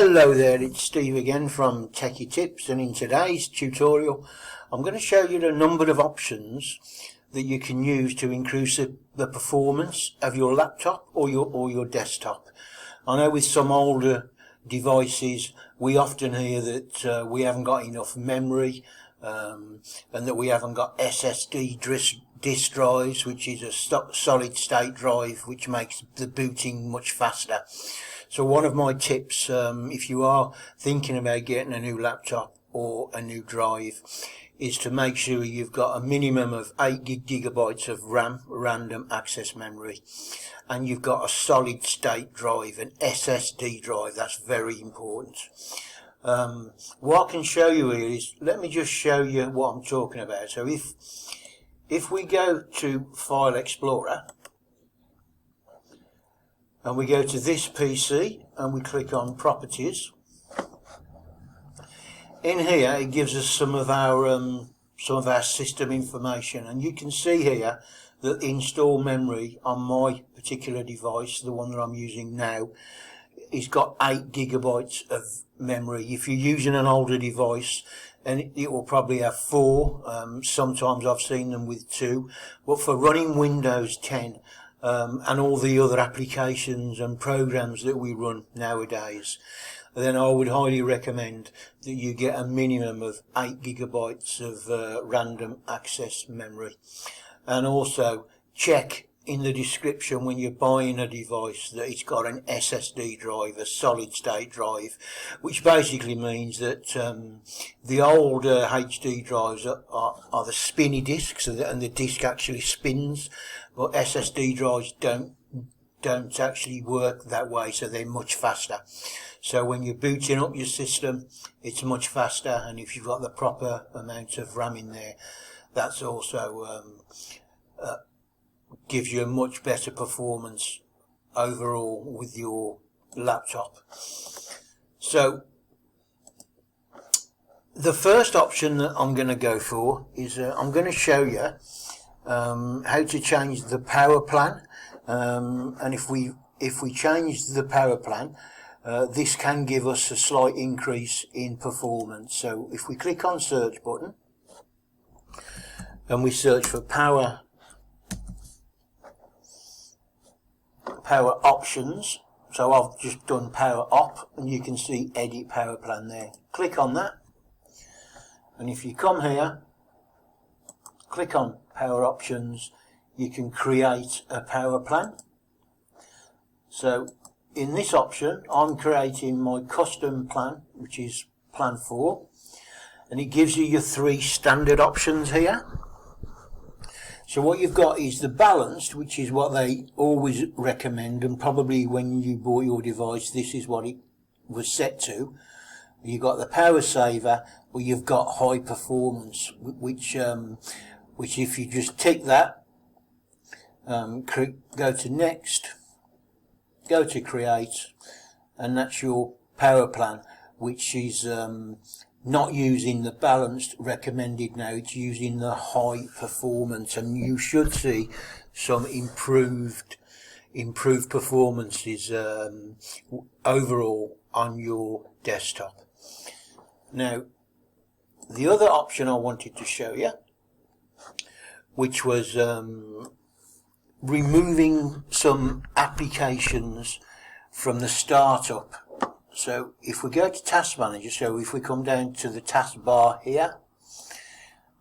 Hello there, it's Steve again from Techie Tips, and in today's tutorial I'm going to show you a number of options that you can use to increase the performance of your laptop or your desktop. I know with some older devices we often hear that we haven't got enough memory and that we haven't got SSD disk drives, which is a solid state drive which makes the booting much faster. So one of my tips, if you are thinking about getting a new laptop or a new drive, is to make sure you've got a minimum of 8 gigabytes of RAM, random access memory, and you've got a solid state drive, an SSD drive. That's very important. What I can show you here is, let me just show you what I'm talking about. So if we go to File Explorer, and we go to this PC and we click on Properties, in here it gives us some of our system information, and you can see here that install memory on my particular device, the one that I'm using now, is got 8 gigabytes of memory. If you're using an older device, and it will probably have 4, sometimes I've seen them with 2, but for running Windows 10 and all the other applications and programs that we run nowadays, then I would highly recommend that you get a minimum of 8 gigabytes of random access memory. And also check in the description when you're buying a device that it's got an SSD drive, a solid state drive, which basically means that the old HD drives are the spinny discs, and the disc actually spins, but SSD drives don't actually work that way, so they're much faster. So when you're booting up your system, it's much faster, and if you've got the proper amount of RAM in there, that's also gives you a much better performance overall with your laptop. So the first option that I'm going to go for is I'm going to show you how to change the power plan, and if we change the power plan, this can give us a slight increase in performance. So if we click on search button and we search for power options, so I've just done power op, and you can see edit power plan there. Click on that, and if you come here, click on power options, you can create a power plan. So in this option I'm creating my custom plan, which is plan 4, and it gives you your 3 standard options here. So what you've got is the balanced, which is what they always recommend, and probably when you bought your device this is what it was set to. You've got the power saver, or you've got high performance, which if you just tick that, go to next, go to create, and that's your power plan, which is not using the balanced recommended now, it's using the high performance, and you should see some improved performances overall on your desktop. Now the other option I wanted to show you, which was removing some applications from the startup. So if we go to Task Manager, so if we come down to the taskbar here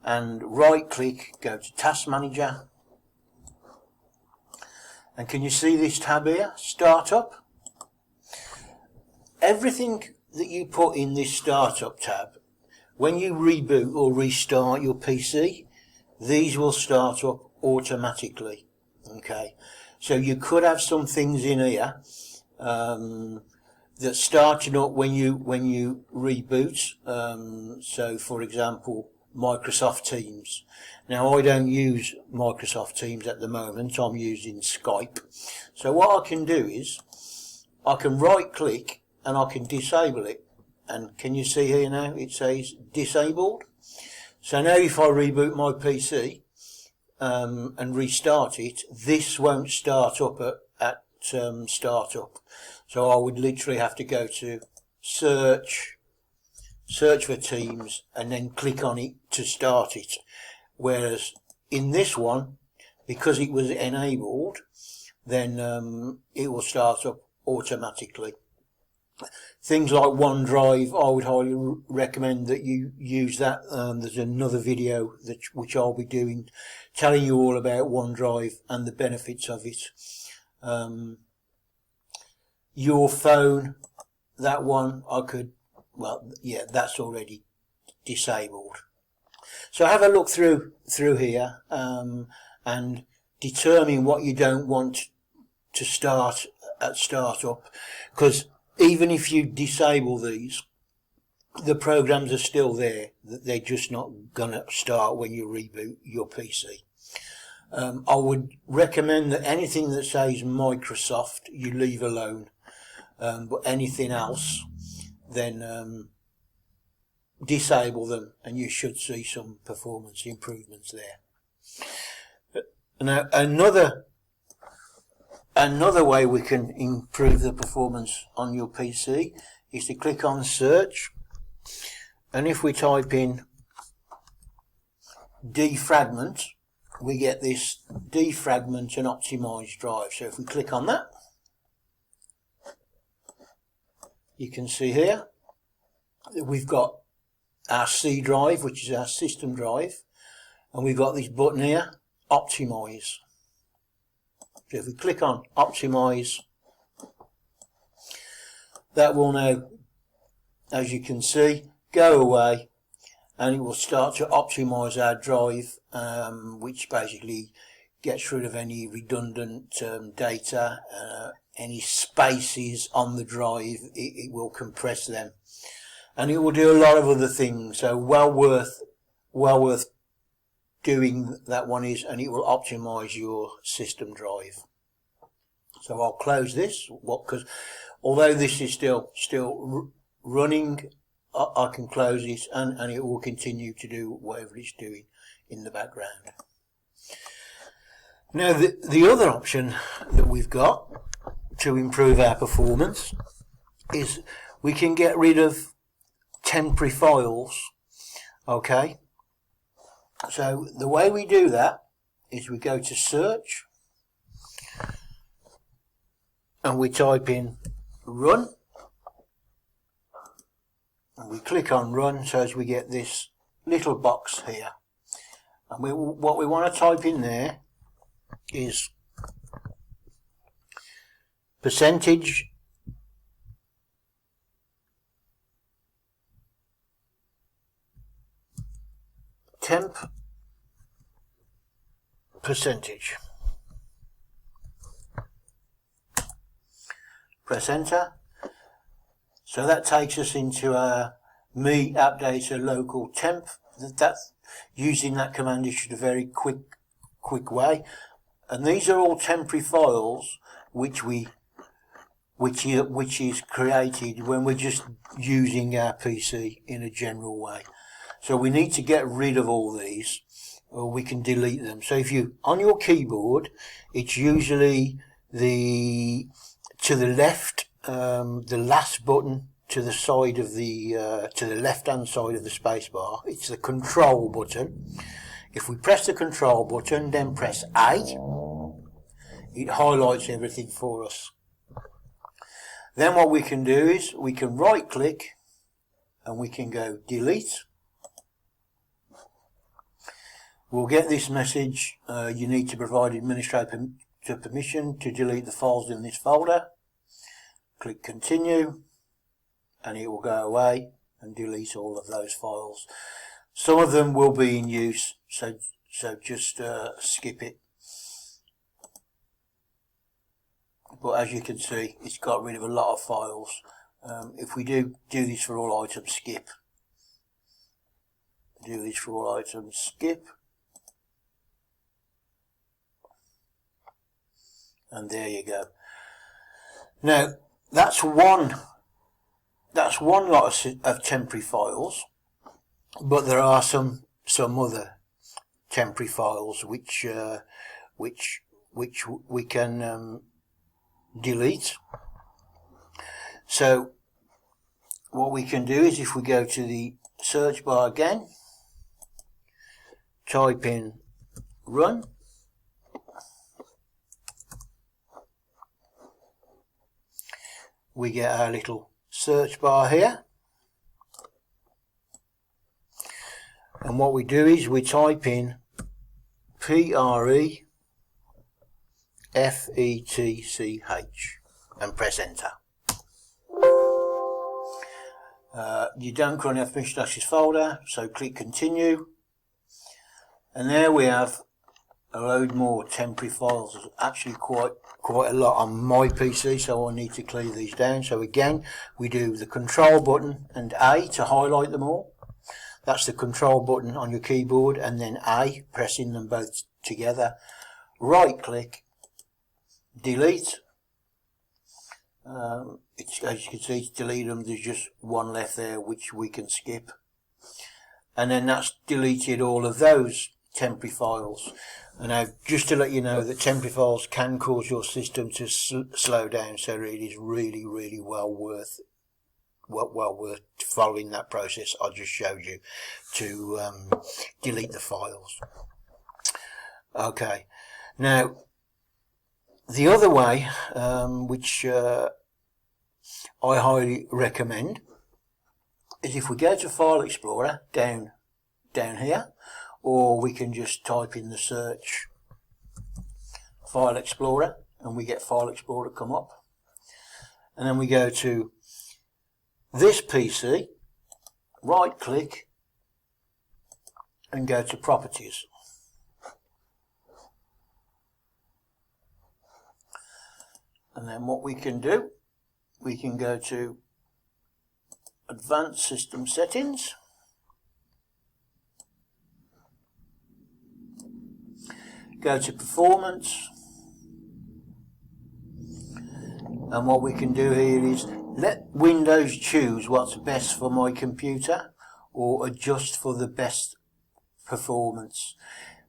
and right click, go to Task Manager, and can you see this tab here, Startup? Everything that you put in this Startup tab, when you reboot or restart your PC, these will start up automatically. Okay, so you could have some things in here that's starting up when you reboot. So for example, Microsoft Teams. Now I don't use Microsoft Teams at the moment, I'm using Skype. So what I can do is I can right click and I can disable it, and can you see here now it says disabled? So now if I reboot my PC and restart it, this won't start up at startup. So I would literally have to go to search for Teams, and then click on it to start it. Whereas in this one, because it was enabled, then it will start up automatically. Things like OneDrive, I would highly recommend that you use that. There's another video which I'll be doing, telling you all about OneDrive and the benefits of it. Your phone, that one that's already disabled. So have a look through here and determine what you don't want to start at startup, because even if you disable these, the programs are still there. They're just not going to start when you reboot your PC. I would recommend that anything that says Microsoft you leave alone, but anything else, then disable them, and you should see some performance improvements there. Now another way we can improve the performance on your PC is to click on search, and if we type in defragment, we get this defragment and optimize drive. So if we click on that, you can see here that we've got our C drive, which is our system drive, and we've got this button here, optimize. So if we click on optimize, that will now, as you can see, go away, and it will start to optimize our drive, which basically gets rid of any redundant data, any spaces on the drive. It will compress them, and it will do a lot of other things. So well worth doing that one is, and it will optimize your system drive. So I'll close this, because although this is still running, I can close it, and it will continue to do whatever it's doing in the background. Now the other option that we've got to improve our performance is we can get rid of temporary files. Okay, so the way we do that is we go to search and we type in run, and we click on run, so as we get this little box here, and what we want to type in there is percentage temp percentage. Press enter. So that takes us into our me app data local temp. That's using that command is a very quick way. And these are all temporary files which is created when we're just using our PC in a general way. So we need to get rid of all these, or we can delete them. So if you on your keyboard, it's usually to the left, the last button to the side of the left hand side of the space bar. It's the control button. If we press the control button, then press A, it highlights everything for us. Then what we can do is we can right click and we can go delete. We'll get this message, you need to provide administrator permission to delete the files in this folder. Click continue, and it will go away and delete all of those files. Some of them will be in use, so just skip it. But as you can see, it's got rid of a lot of files. If we do this for all items, skip. Do this for all items, skip. And there you go. Now that's one lot of temporary files, but there are some other temporary files which we can delete. So what we can do is if we go to the search bar again, type in run, we get our little search bar here, and what we do is we type in PREFETCH and press enter. You don't currently have permission to access folder, so click continue, and there we have a load more temporary files. There's actually quite a lot on my PC, so I need to clear these down. So again, we do the control button and A to highlight them all. That's the control button on your keyboard, and then A, pressing them both together. Right click, delete. As you can see, it's delete them. There's just one left there which we can skip, and then that's deleted all of those temporary files. And now, just to let you know that temporary files can cause your system to slow down, so it is really well worth following that process I just showed you to delete the files. Okay, now the other way, which I highly recommend, is if we go to File Explorer down here, or we can just type in the search File Explorer and we get File Explorer come up, and then we go to this PC, right click and go to Properties. And then what we can do, we can go to Advanced System Settings, go to Performance, and what we can do here is let Windows choose what's best for my computer or adjust for the best performance.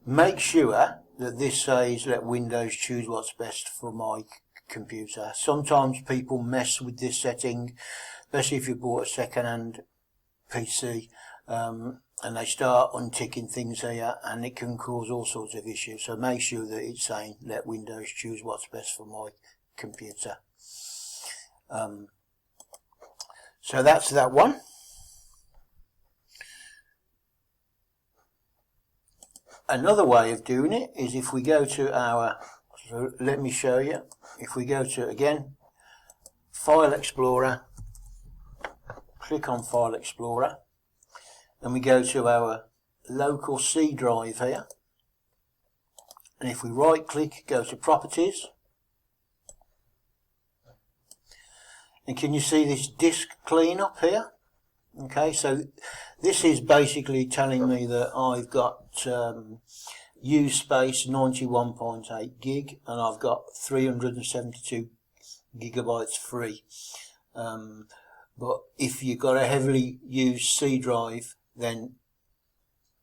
Make sure that this says let Windows choose what's best for my computer. Sometimes people mess with this setting, especially if you bought a second-hand PC, and they start unticking things here, and it can cause all sorts of issues. So make sure that it's saying let Windows choose what's best for my computer. So that's that one. Another way of doing it is if we go to our, so let me show you, if we go to, again, File Explorer, click on File Explorer, and we go to our local C drive here, and if we right click, go to Properties, and can you see this disk cleanup here? Okay, so this is basically telling me that I've got use space 91.8 gig, and I've got 372 gigabytes free. But if you've got a heavily used C drive, then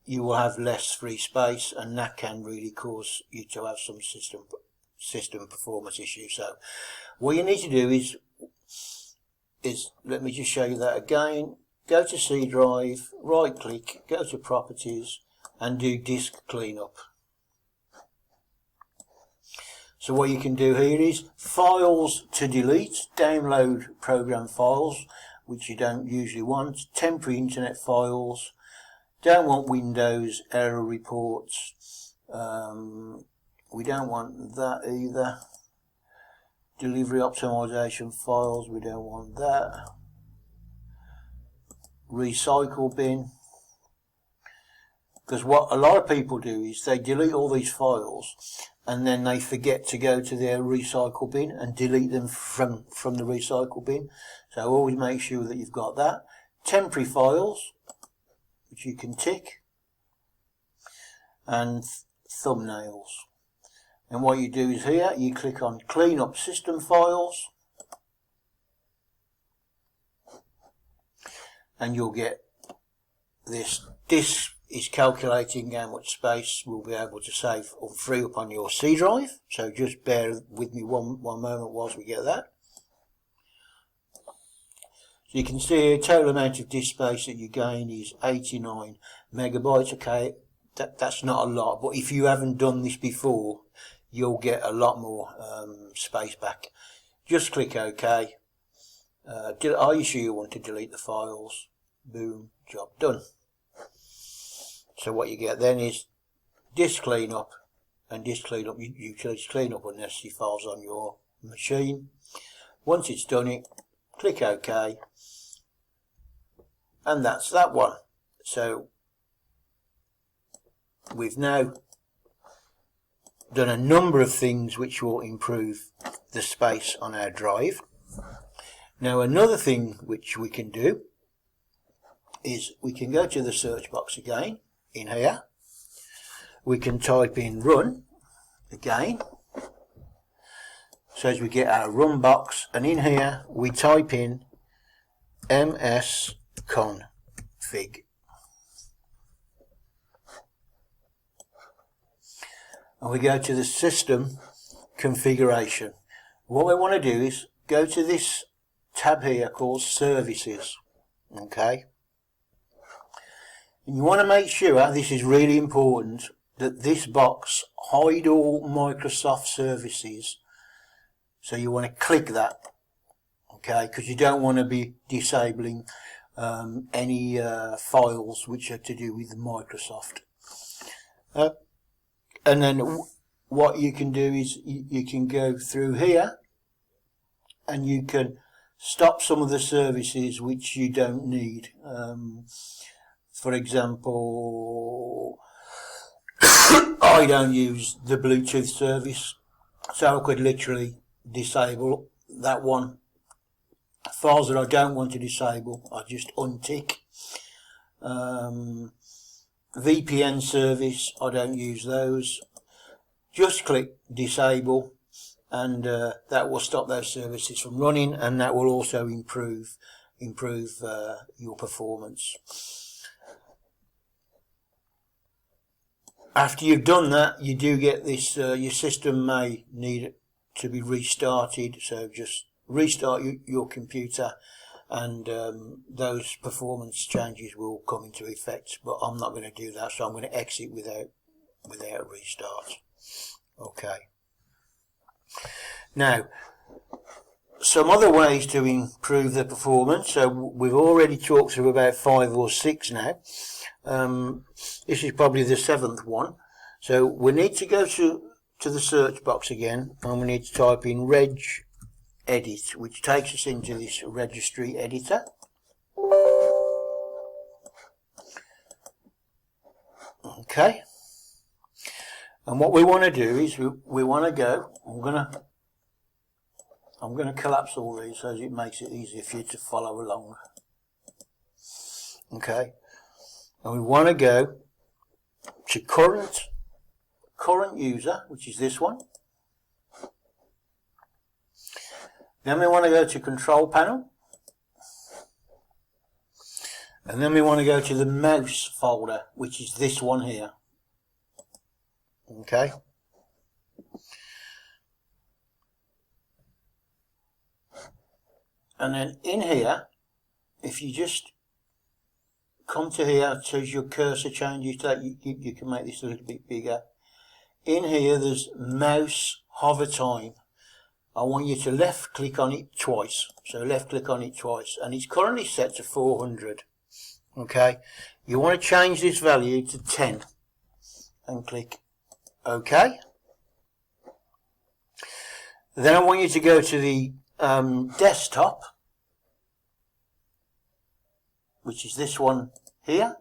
you will have less free space, and that can really cause you to have some system performance issues. So what you need to do is let me just show you that again. Go to C drive, right click, go to Properties, and do disk cleanup. So what you can do here is Files to delete, download program files which you don't usually want, temporary internet files, don't want Windows error reports, we don't want that either, delivery optimization files, we don't want that, recycle bin, because what a lot of people do is they delete all these files and then they forget to go to their recycle bin and delete them from the recycle bin. So always make sure that you've got that. Temporary files, which you can tick, and thumbnails. And what you do is here you click on Clean Up System Files, and you'll get this. This is calculating how much space we'll be able to save or free up on your C drive. So just bear with me one moment whilst we get that. So you can see the total amount of disk space that you gain is 89 megabytes. Okay, that's not a lot, but if you haven't done this before, you'll get a lot more space back. Just click OK. Are you sure you want to delete the files? Boom, job done. So what you get then is disk cleanup, and disk cleanup utilities clean up unnecessary files on your machine. Once it's done it, click OK, and that's that one. So we've now done a number of things which will improve the space on our drive. Now another thing which we can do is we can go to the search box again in here. We can type in run again. So as we get our run box, and in here we type in msconfig. And we go to the system configuration. What we want to do is go to this tab here called services. Okay, and you want to make sure, this is really important, that this box hide all Microsoft services. So you want to click that, okay, because you don't want to be disabling any files which are to do with Microsoft. And then what you can do is you can go through here and you can stop some of the services which you don't need. For example, I don't use the Bluetooth service, so I could literally disable that one. Files that I don't want to disable, I just untick. VPN service, I don't use those. Just click disable, and that will stop those services from running, and that will also improve your performance. After you've done that, you do get this, your system may need to be restarted, so just restart your computer, and those performance changes will come into effect. But I'm not going to do that, so I'm going to exit without a restart. Okay. Now, some other ways to improve the performance. So we've already talked through about 5 or 6 now. This is probably the 7th one. So we need to go to the search box again, and we need to type in regedit, which takes us into this registry editor. Okay. And what we want to do is we want to go, I'm going to collapse all these so it makes it easier for you to follow along. Okay. And we want to go to current user, which is this one. Then we want to go to control panel. And then we want to go to the mouse folder, which is this one here. Okay. And then in here, if you just come to here, as your cursor changes, you can make this a little bit bigger. In here, there's mouse hover time. I want you to left click on it twice. So left click on it twice, and it's currently set to 400. Okay. You want to change this value to 10 and click OK. Then I want you to go to the desktop, which is this one here.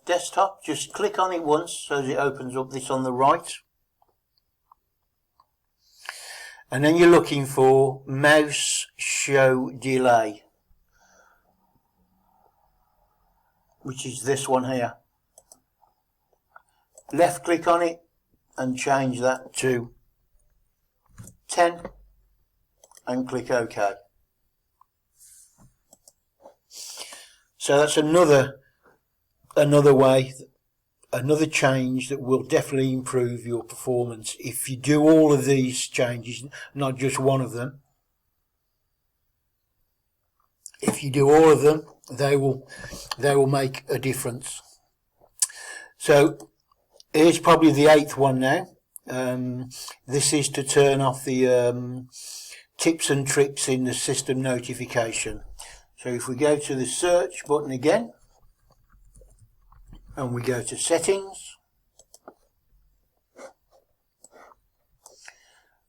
Desktop, just click on it once so that it opens up this on the right. And then you're looking for mouse show delay, which is this one here. Left click on it and change that to 10 and click OK. So that's another way, another change that will definitely improve your performance if you do all of these changes, not just one of them. if you do all of them, they will make a difference. So here's probably the 8th one now. This is to turn off the tips and tricks in the system notification. So if we go to the search button again, and we go to settings,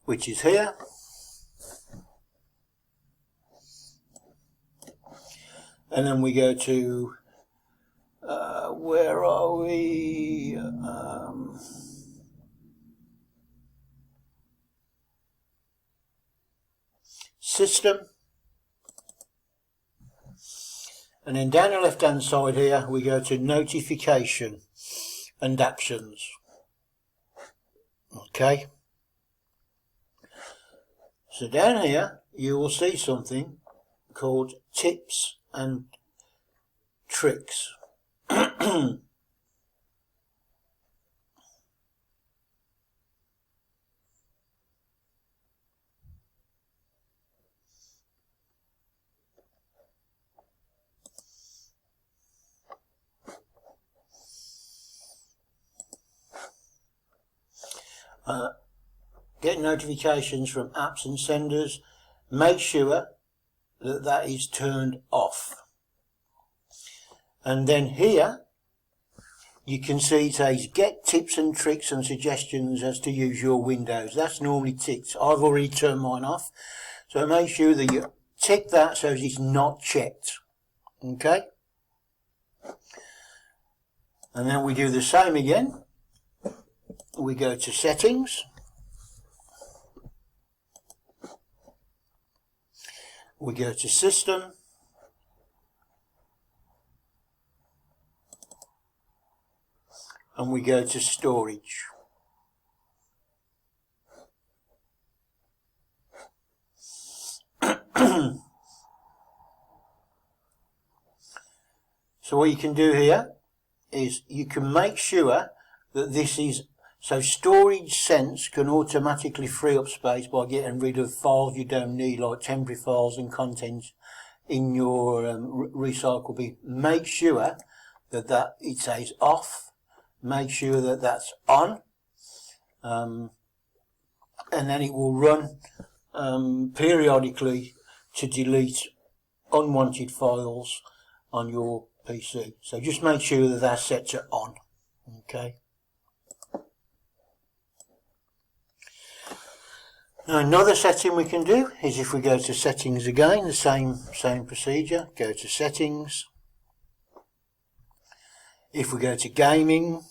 which is here, and then we go to where are we? System, and then down the left hand side here we go to notification and actions. Okay, so down here you will see something called tips and tricks. Get notifications from apps and senders. Make sure that that is turned off. And then here you can see it says get tips and tricks and suggestions as to use your Windows. That's normally ticked. I've already turned mine off. So make sure that you tick that so it's not checked. Okay? And then we do the same again. We go to settings. We go to system. And we go to storage. So what you can do here is you can make sure that this is, so Storage Sense can automatically free up space by getting rid of files you don't need, like temporary files and content in your recycle bin. Make sure that it says off. Make sure that that's on, and then it will run periodically to delete unwanted files on your PC. So just make sure that that's set to on. Okay. Now another setting we can do is if we go to settings again, the same procedure. Go to settings. If we go to gaming.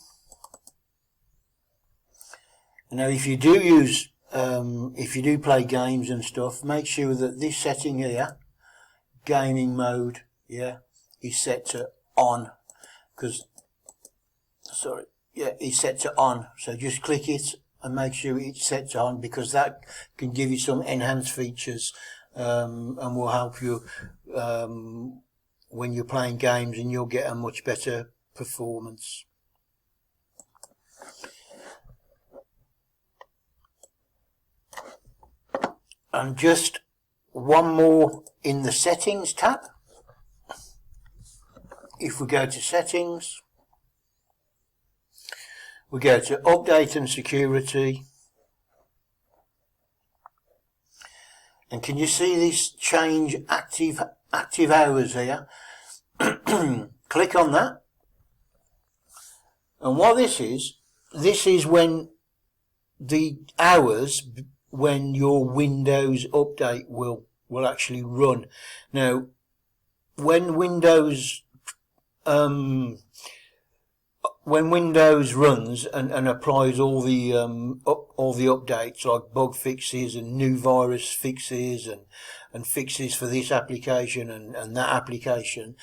Now if you do use, if you do play games and stuff, make sure that this setting here, gaming mode, yeah, is set to on, because, sorry, yeah, it's set to on. So just click it and make sure it's set to on, because that can give you some enhanced features and will help you when you're playing games, and you'll get a much better performance. And just one more in the settings tab. If we go to settings, we go to update and security. And can you see this change active hours here? Click on that. And what this is when the hours when your Windows update will actually run. Now, when Windows runs and applies all the updates, like bug fixes and new virus fixes and fixes for this application and that application,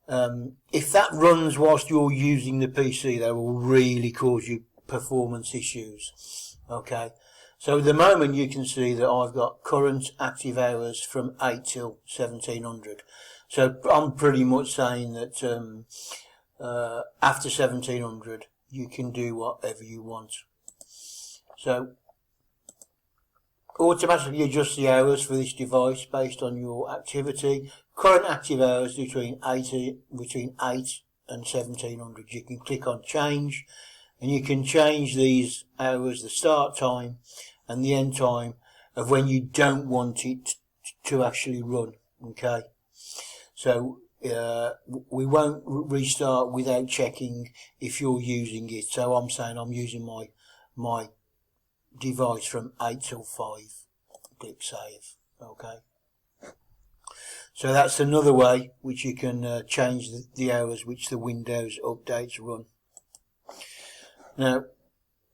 if that runs whilst you're using the PC, that will really cause you performance issues. Okay. So at the moment you can see that I've got current active hours from 8 till 1700. So I'm pretty much saying that after 1700 you can do whatever you want. So automatically adjust the hours for this device based on your activity. current active hours between 8 and 1700. You can click on change, and you can change these hours, the start time and the end time of when you don't want it to actually run. Okay, so we won't restart without checking if you're using it. So I'm saying I'm using my device from 8 till 5. Click save. Okay, so that's another way which you can change the hours which the Windows updates run. Now,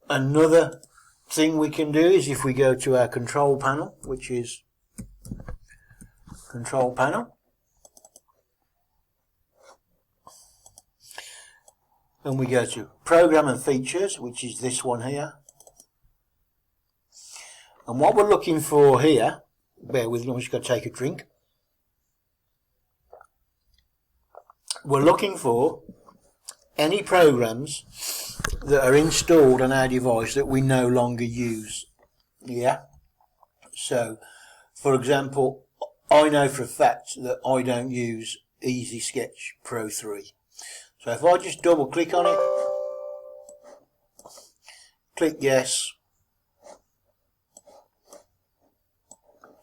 another thing we can do is if we go to our control panel, which is control panel, and we go to program and features, which is this one here. And what we're looking for here, bear with me, I'm just going to take a drink. We're looking for any programs that are installed on our device that we no longer use. Yeah. So, for example, I know for a fact that I don't use Easy Sketch Pro 3. So if I just double click on it, click yes,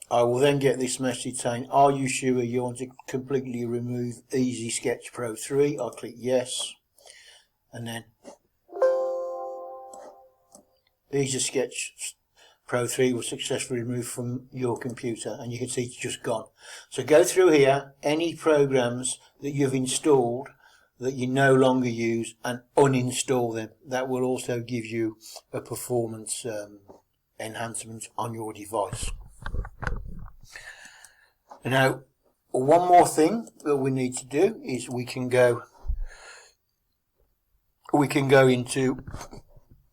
I will then get this message saying, are you sure you want to completely remove Easy Sketch Pro 3? I'll click yes, and then Easy Sketch Pro 3 was successfully removed from your computer, and you can see it's just gone. So go through here, any programs that you've installed that you no longer use, and uninstall them. That will also give you a performance enhancement on your device. Now, one more thing that we need to do is we can go into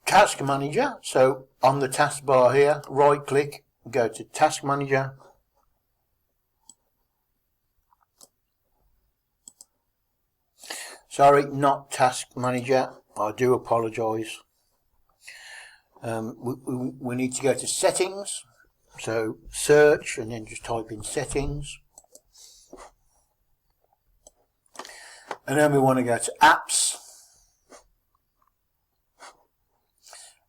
Task Manager. So on the taskbar here, right click, go to Task Manager, sorry, not Task Manager, I do apologise. We need to go to Settings, so search and then just type in Settings, and then we want to go to Apps,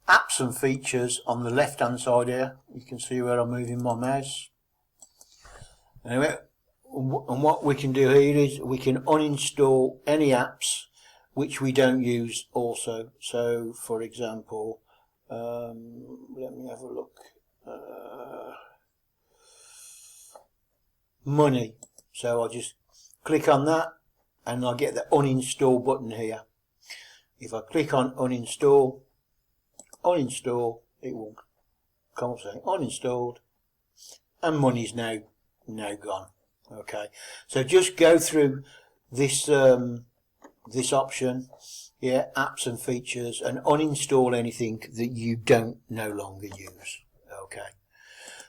Apps and Features on the left hand side here. You can see where I'm moving my mouse. Anyway, and what we can do here is we can uninstall any apps which we don't use also. So for example, let me have a look. Money. So I'll just click on that and I'll get the uninstall button here. If I click on uninstall, it will come up saying uninstalled, and money's now gone. Okay, so just go through this this option, yeah, apps and features, and uninstall anything that you don't no longer use. Okay,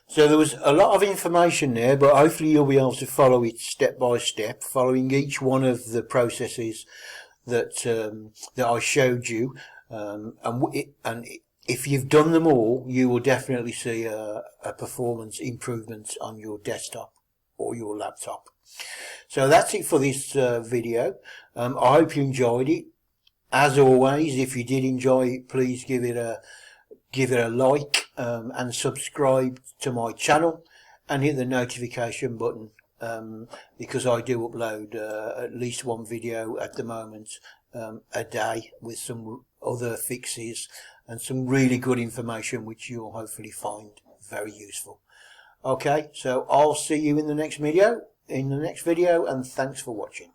so there was a lot of information there, but hopefully you'll be able to follow it step by step, following each one of the processes that that I showed you, and if you've done them all, you will definitely see a performance improvement on your desktop or your laptop. So that's it for this video. I hope you enjoyed it. As always, if you did enjoy it, please give it a like and subscribe to my channel and hit the notification button, because I do upload at least one video at the moment a day with some other fixes and some really good information which you'll hopefully find very useful. Okay, so I'll see you in the next video, and thanks for watching.